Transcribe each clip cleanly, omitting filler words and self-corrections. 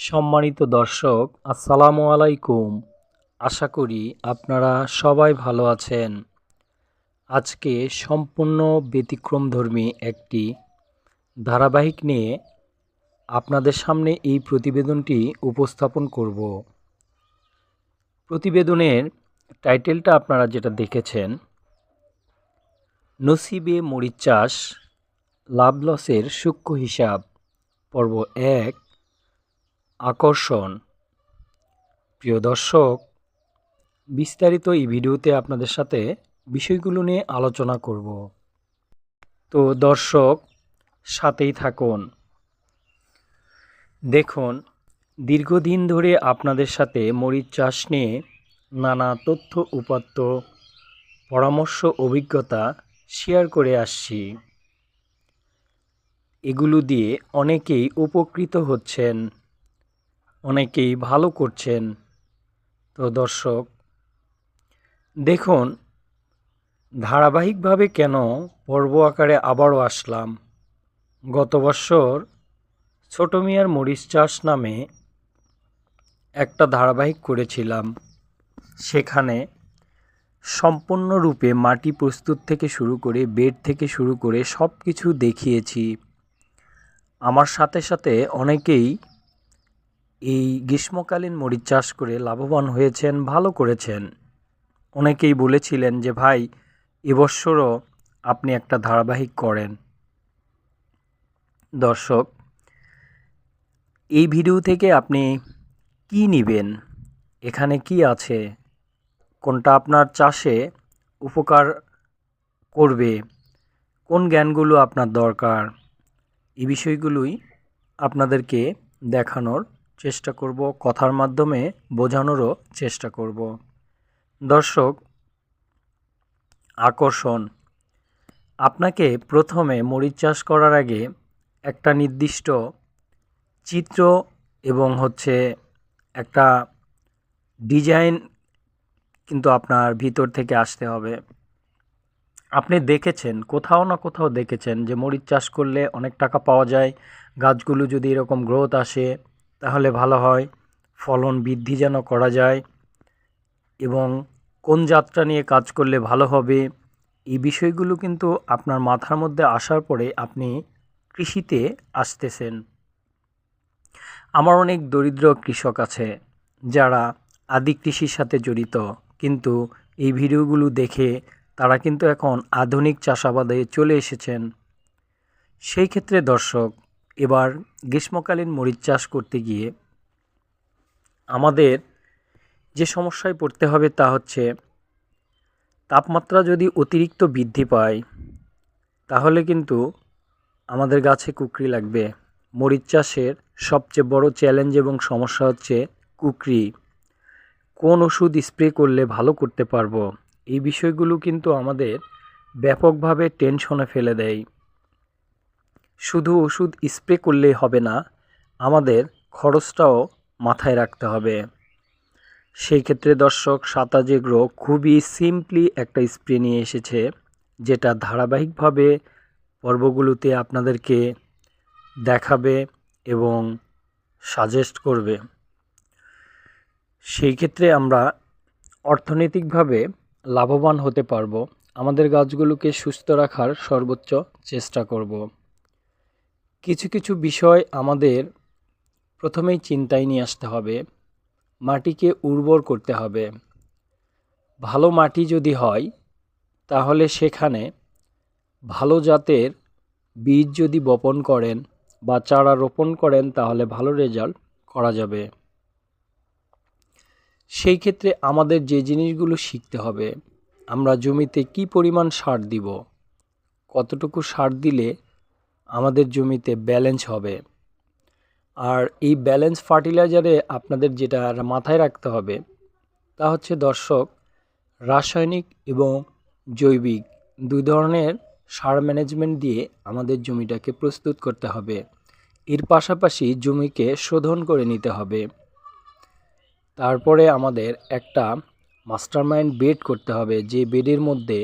সম্মানিত দর্শক, আসসালামু আলাইকুম। আশা করি আপনারা সবাই ভালো আছেন। আজকে সম্পূর্ণ ব্যতিক্রমধর্মী একটি ধারাবাহিক নিয়ে আপনাদের সামনে এই প্রতিবেদনটি উপস্থাপন করব। প্রতিবেদনের টাইটেলটা আপনারা যেটা দেখেছেন, নসিবে মরিচ চাষ, লাভ লসের সূক্ষ্ম হিসাব, পর্ব 1, আকর্ষণ। প্রিয় দর্শক, বিস্তারিত এই ভিডিওতে আপনাদের সাথে বিষয়গুলো নিয়ে আলোচনা করব। তো দর্শক, সাথেই থাকুন। দেখুন, দীর্ঘদিন ধরে আপনাদের সাথে মরিচ চাষ নিয়ে নানা তথ্য উপাত্ত, পরামর্শ, অভিজ্ঞতা শেয়ার করে আসছি। এগুলো দিয়ে অনেকেই উপকৃত হচ্ছেন, অনেকেই ভালো করছেন। তো দর্শক দেখুন, ধারাবাহিকভাবে কেন পর্ব আকারে আবারও আসলাম। গত বছর ছোট মিয়ার মরিচ চাষ নামে একটা ধারাবাহিক করেছিলাম। সেখানে সম্পূর্ণরূপে মাটি প্রস্তুত থেকে শুরু করে বেড থেকে শুরু করে সব কিছু দেখিয়েছি। আমার সাথে সাথে অনেকেই এই গ্রীষ্মকালীন মরিচ চাষ করে লাভবান হয়েছেন, ভালো করেছেন। অনেকেই বলেছিলেন যে ভাই, এবছরও আপনি একটা ধারাবাহিক করেন। দর্শক, এই ভিডিও থেকে আপনি কি নেবেন, এখানে কি আছে, কোনটা আপনার চাষে উপকার করবে, কোন জ্ঞানগুলো আপনার দরকার, এই বিষয়গুলোই আপনাদেরকে দেখানোর চেষ্টা করব, কথার মাধ্যমে বোঝানোরও চেষ্টা করব। দর্শক, আকর্ষণ। আপনাকে প্রথমে মরিচ চাষ করার আগে একটা নির্দিষ্ট চিত্র এবং একটা ডিজাইন কিন্তু আপনার ভিতর থেকে আসতে হবে। আপনি দেখেছেন, কোথাও না কোথাও দেখেছেন যে মরিচ চাষ করলে অনেক টাকা পাওয়া যায়, গাছগুলো যদি এরকম গ্রোথ আসে তাহলে ভালো হয়, ফলন বৃদ্ধি যেন করা যায়, এবং কোন জাতটা নিয়ে কাজ করলে ভালো হবে, এই বিষয়গুলো কিন্তু আপনার মাথার মধ্যে আসার পরে আপনি কৃষিতে আসতেছেন। আমার অনেক দরিদ্র কৃষক আছে যারা আদি কৃষির সাথে জড়িত, কিন্তু এই ভিডিওগুলো দেখে তারা কিন্তু এখন আধুনিক চাষাবাদে চলে এসেছেন। সেই ক্ষেত্রে দর্শক, এবার গ্রীষ্মকালীন মরিচ চাষ করতে গিয়ে আমাদের যে সমস্যায় পড়তে হবে তা হচ্ছে, তাপমাত্রা যদি অতিরিক্ত বৃদ্ধি পায় তাহলে কিন্তু আমাদের গাছে কুকরি লাগবে। মরিচ চাষের সবচেয়ে বড় চ্যালেঞ্জ এবং সমস্যা হচ্ছে কুকরি। কোন ওষুধ স্প্রে করলে ভালো করতে পারবো, এই বিষয়গুলো কিন্তু আমাদের ব্যাপকভাবে টেনশনে ফেলে দেয়। শুধু ওষুধ স্প্রে করলেই হবে না, আমাদের খরচটাও মাথায় রাখতে হবে। সেই ক্ষেত্রে দর্শক, সাতাজ এগ্রো খুবই সিম্পলি একটা স্প্রে নিয়ে এসেছে, যেটা ধারাবাহিকভাবে পর্বগুলোতে আপনাদেরকে দেখাবে এবং সাজেস্ট করবে। সেই ক্ষেত্রে আমরা অর্থনৈতিকভাবে লাভবান হতে পারবো, আমাদের গাছগুলোকে সুস্থ রাখার সর্বোচ্চ চেষ্টা করব। কিছু কিছু বিষয় আমাদের প্রথমেই চিন্তায় নিয়ে আসতে হবে। মাটিকে উর্বর করতে হবে। ভালো মাটি যদি হয় তাহলে সেখানে ভালো জাতের বীজ যদি বপন করেন বা চারা রোপণ করেন তাহলে ভালো রেজাল্ট করা যাবে। সেই ক্ষেত্রে আমাদের যে জিনিসগুলো শিখতে হবে, আমরা জমিতে কি পরিমাণ সার দিব, কতটুকু সার দিলে আমাদের জমিতে ব্যালেন্স হবে। আর এই ব্যালেন্স ফার্টিলাইজারে আপনাদের যেটা মাথায় রাখতে হবে তা হচ্ছে দর্শক, রাসায়নিক এবং জৈবিক দুই ধরনের সার ম্যানেজমেন্ট দিয়ে আমাদের জমিটাকে প্রস্তুত করতে হবে। এর পাশাপাশি জমিকে শোধন করে নিতে হবে। তারপরে আমাদের একটা মাস্টারমাইন্ড বেড করতে হবে, যে বেডের মধ্যে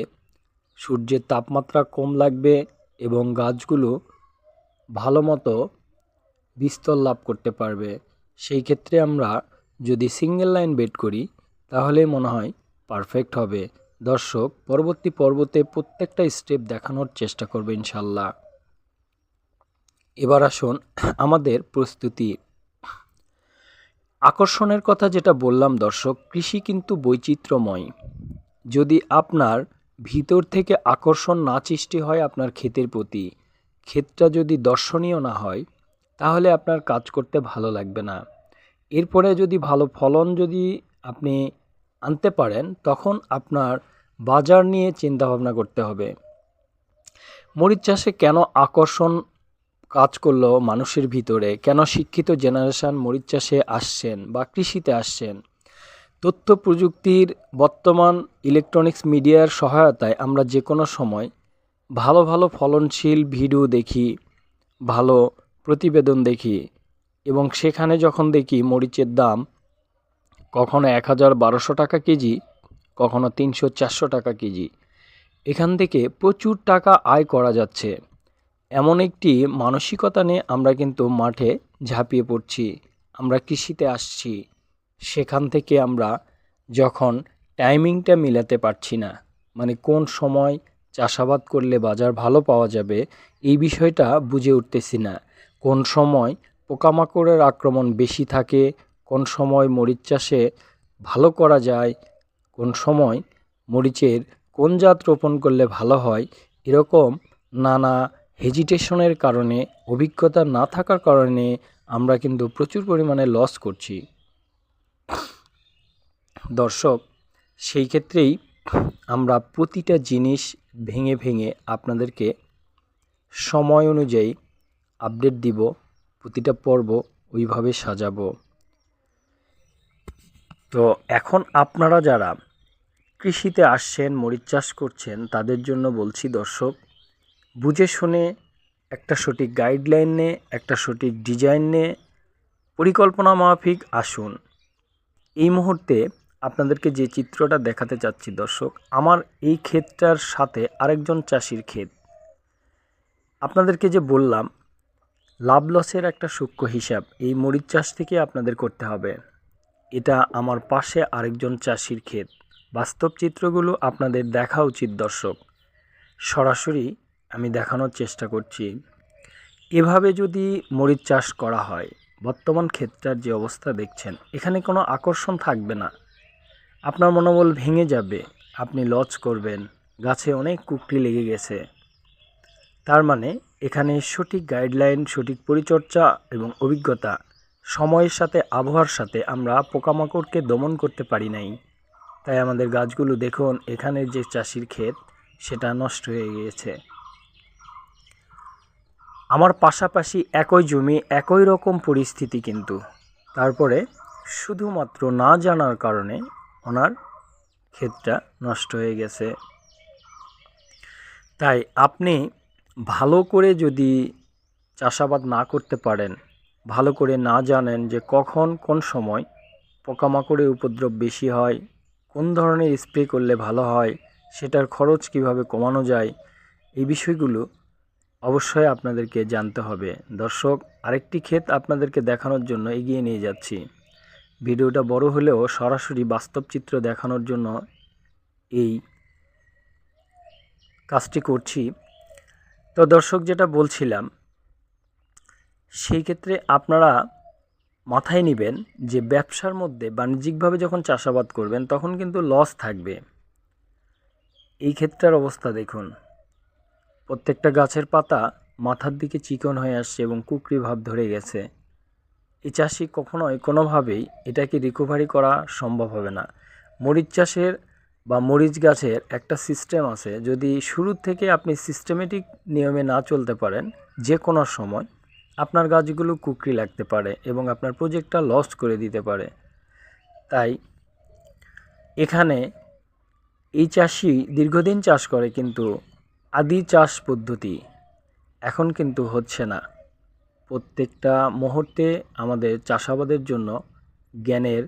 সূর্যের তাপমাত্রা কম লাগবে এবং গাছগুলো ভালো মতো বিস্তর লাভ করতে পারবে। সেই ক্ষেত্রে আমরা যদি সিঙ্গেল লাইন বেট করি তাহলে মনে হয় পারফেক্ট হবে। দর্শক, পরবর্তী পর্বতে প্রত্যেকটা স্টেপ দেখানোর চেষ্টা করবে ইনশাল্লাহ। এবার আসুন আমাদের প্রস্তুতি। আকর্ষণের কথা যেটা বললাম দর্শক, কৃষি কিন্তু বৈচিত্র্যময়। যদি আপনার ভিতর থেকে আকর্ষণ না সৃষ্টি হয় আপনার ক্ষেতের প্রতি, ক্ষেতটা যদি দর্শনীয় না হয়, তাহলে আপনার কাজ করতে ভালো লাগবে না। এরপরে যদি ভালো ফলন যদি আপনি আনতে পারেন, তখন আপনার বাজার নিয়ে চিন্তাভাবনা করতে হবে। মরিচ চাষে কেন আকর্ষণ কাজ করলো মানুষের ভিতরে, কেন শিক্ষিত জেনারেশন মরিচ চাষে আসছেন বা কৃষিতে আসছেন? তথ্য প্রযুক্তির বর্তমান ইলেকট্রনিক্স মিডিয়ার সহায়তায় আমরা যে কোনো সময় ভালো ভালো ফলনশীল ভিডিও দেখি, ভালো প্রতিবেদন দেখি, এবং সেখানে যখন দেখি মরিচের দাম কখনো 1000-1200 টাকা কেজি, কখনো 300-400 টাকা কেজি, এখান থেকে প্রচুর টাকা আয় করা যাচ্ছে। এমন একটি মানসিকতা নিয়ে আমরা কিন্তু মাঠে ঝাঁপিয়ে পড়ছি, আমরা কৃষিতে আসছি। সেখান থেকে আমরা যখন টাইমিংটা মিলাতে পারছি না, মানে কোন সময় চাষাবাদ করলে বাজার ভালো পাওয়া যাবে, এই বিষয়টা বুঝে উঠতেছি না। কোন সময় পোকামাকড়ের আক্রমণ বেশি থাকে, কোন সময় মরিচ চাষে ভালো করা যায়, কোন সময় মরিচের কোন জাত রোপণ করলে ভালো হয়, এরকম নানা হেজিটেশনের কারণে, অভিজ্ঞতা না থাকার কারণে আমরা কিন্তু প্রচুর পরিমাণে লস করছি দর্শক। সেই ক্ষেত্রেই আমরা প্রতিটা জিনিস ভেঙে ভেঙে আপনাদেরকে সময় অনুযায়ী আপডেট দিব, প্রতিটা পর্ব ওইভাবে সাজাবো। তো এখন আপনারা যারা কৃষিতে আসছেন, মরিচ চাষ করছেন, তাদের জন্য বলছি দর্শক, বুঝে শুনে একটা সঠিক গাইডলাইন নিয়ে, একটা সঠিক ডিজাইন নিয়ে পরিকল্পনা মাফিক আসুন। এই মুহূর্তে আপনাদেরকে যে চিত্রটা দেখাতে চাচ্ছি দর্শক, আমার এই ক্ষেতটার সাথে আরেকজন চাষির ক্ষেত। আপনাদেরকে যে বললাম লাভ লসের একটা সূক্ষ্ম হিসাব এই মরিচ চাষ থেকে আপনাদের করতে হবে। এটা আমার পাশে আরেকজন চাষির ক্ষেত। বাস্তব চিত্রগুলো আপনাদের দেখা উচিত দর্শক, সরাসরি আমি দেখানোর চেষ্টা করছি। এভাবে যদি মরিচ চাষ করা হয়, বর্তমান ক্ষেতটার যে অবস্থা দেখছেন, এখানে কোনো আকর্ষণ থাকবে না, আপনার মনোবল ভেঙে যাবে, আপনি লস করবেন, গাছে অনেক কুকলি লেগে গেছে। তার মানে এখানে সঠিক গাইডলাইন, সঠিক পরিচর্যা এবং অভিজ্ঞতা, সময়ের সাথে আবহাওয়ার সাথে আমরা পোকামাকড়কে দমন করতে পারি নাই। তাই আমাদের গাছগুলো দেখুন, এখানের যে চাষির ক্ষেত সেটা নষ্ট হয়ে গিয়েছে। আমার পাশাপাশি একই জমি, একই রকম পরিস্থিতি, কিন্তু তারপরে শুধুমাত্র না জানার কারণে ওনার ক্ষেতটা নষ্ট হয়ে গেছে। তাই আপনি ভালো করে যদি চাষাবাদ না করতে পারেন, ভালো করে না জানেন যে কখন কোন সময় পোকামাকড়ের উপদ্রব বেশি হয়, কোন ধরনের স্প্রে করলে ভালো হয়, সেটার খরচ কিভাবে কমানো যায়, এই বিষয়গুলো অবশ্যই আপনাদেরকে জানতে হবে দর্শক। আরেকটি ক্ষেত আপনাদেরকে দেখানোর জন্য এগিয়ে নিয়ে যাচ্ছি। ভিডিওটা বড় হলেও সরাসরি বাস্তব চিত্র দেখানোর জন্য এই কাজটি করছি। তো দর্শক, যেটা বলছিলাম, সেই ক্ষেত্রে আপনারা মাথায় নেবেন যে ব্যবসার মধ্যে বাণিজ্যিকভাবে যখন চাষাবাদ করবেন তখন কিন্তু লস থাকবে। এই ক্ষেত্রের অবস্থা দেখুন, প্রত্যেকটা গাছের পাতা মাথার দিকে চিকন হয়ে আসছে এবং কুকরি ভাব ধরে গেছে। এই চাষি কখনোই কোনোভাবেই এটাকে রিকভারি করা সম্ভব হবে না। মরিচ চাষের বা মরিচ গাছের একটা সিস্টেম আছে, যদি শুরু থেকে আপনি সিস্টেমেটিক নিয়মে না চলতে পারেন, যে কোনো সময় আপনার গাছগুলো কুকরি লাগতে পারে এবং আপনার প্রজেক্টটা লস করে দিতে পারে। তাই এখানে এই চাষি দীর্ঘদিন চাষ করে, কিন্তু আদি চাষ পদ্ধতি এখন কিন্তু হচ্ছে না। প্রত্যেকটা মুহূর্তে আমাদের চাষাবাদের জন্য জ্ঞানের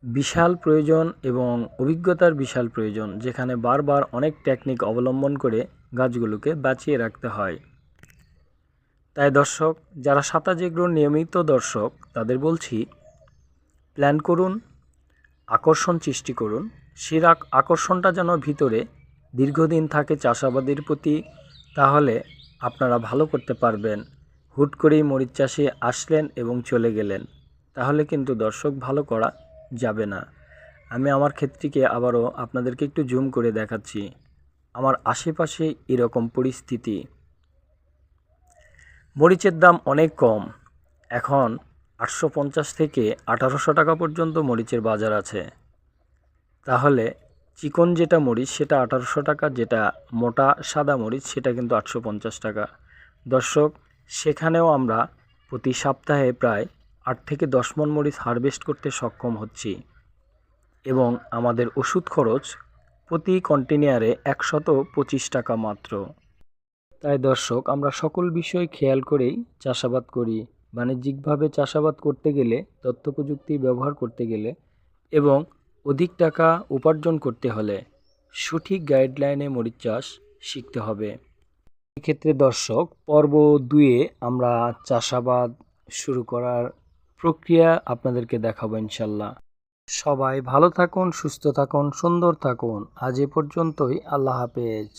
বিশাল প্রয়োজন এবং অভিজ্ঞতার বিশাল প্রয়োজন, যেখানে বারবার অনেক টেকনিক অবলম্বন করে গাছগুলোকে বাঁচিয়ে রাখতে হয়। তাই দর্শক, যারা সাতাজ এগ্রোর নিয়মিত দর্শক তাদের বলছি, প্ল্যান করুন, আকর্ষণ সৃষ্টি করুন। সেই আকর্ষণটা যেন ভিতরে দীর্ঘদিন থাকে চাষাবাদের প্রতি, তাহলে আপনারা ভালো করতে পারবেন। হুট করেই মরিচ চাষে আসলেন এবং চলে গেলেন, তাহলে কিন্তু দর্শক ভালো করা যাবে না। আমি আমার ক্ষেত্রটিকে আবারও আপনাদেরকে একটু জুম করে দেখাচ্ছি। আমার আশেপাশে এরকম পরিস্থিতি। মরিচের দাম অনেক কম, এখন 850 থেকে 1800 টাকা পর্যন্ত মরিচের বাজার আছে। তাহলে চিকন যেটা মরিচ সেটা 1800 টাকা, যেটা মোটা সাদা মরিচ সেটা কিন্তু 850 টাকা। দর্শক, সেখানেও আমরা প্রতি সপ্তাহে প্রায় 8 থেকে 10 মণ মরিচ হারভেস্ট করতে সক্ষম হচ্ছি, এবং আমাদের ওষুধ খরচ প্রতি কন্টেনারে 125 টাকা মাত্র। তাই দর্শক, আমরা সকল বিষয় খেয়াল করেই চাষাবাদ করি। বাণিজ্যিকভাবে চাষাবাদ করতে গেলে, তথ্য প্রযুক্তি ব্যবহার করতে গেলে এবং অধিক টাকা উপার্জন করতে হলে সঠিক গাইডলাইনে মরিচ চাষ শিখতে হবে। এক্ষেত্রে দর্শক, পর্ব 2-এ আমরা চাষাবাদ শুরু করার প্রক্রিয়া আপনাদেরকে দেখাবো ইনশাল্লাহ। সবাই ভালো থাকুন, সুস্থ থাকুন, সুন্দর থাকুন। আজ এ পর্যন্তই। আল্লাহ হাফেজ।